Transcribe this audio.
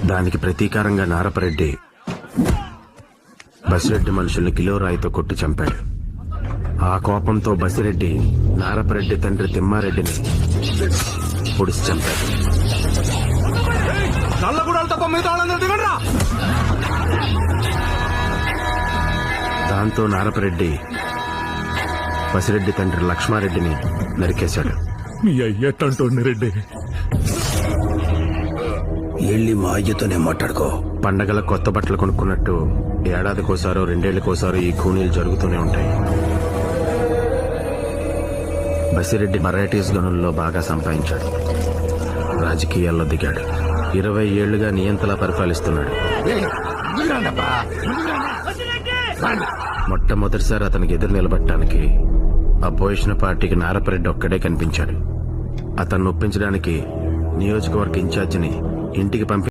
దానికి ప్రతీకారంగా నారపరెడ్డి బసిరెడ్డి మనుషుల్ని కిలో రాయితో కొట్టి చంపాడు. ఆ కోపంతో బసిరెడ్డి నారపరెడ్డి తండ్రి తిమ్మారెడ్డిని పొడిచి చంపాడు. దాంతో నారపరెడ్డి బసిరెడ్డి తండ్రి లక్ష్మారెడ్డిని నరికేశాడు. మీ అయ్యట్టంటోండి రెడ్డి. వెళ్ళి మా అయ్యతోనే మాట్లాడుకో. పండగల కొత్త బట్టలు కొనుక్కున్నట్టు ఏడాదికోసారో రెండేళ్లకోసారో ఈ కూనీలు జరుగుతూనే ఉంటాయి. బసిరెడ్డి మరాఠీస్ గనుల్లో బాగా సంపాదించాడు. రాజకీయాల్లో దిగాడు. 20 ఏళ్లుగా నియంతలా పరిపాలిస్తున్నాడు. మొట్టమొదటిసారి అతనికి ఎదురు నిలబడటానికి అపోజిషన్ పార్టీకి నారపరెడ్డి ఒక్కడే కనిపించాడు. అతన్ని ఒప్పించడానికి నియోజకవర్గ ఇన్ఛార్జిని ఇంటికి పంపి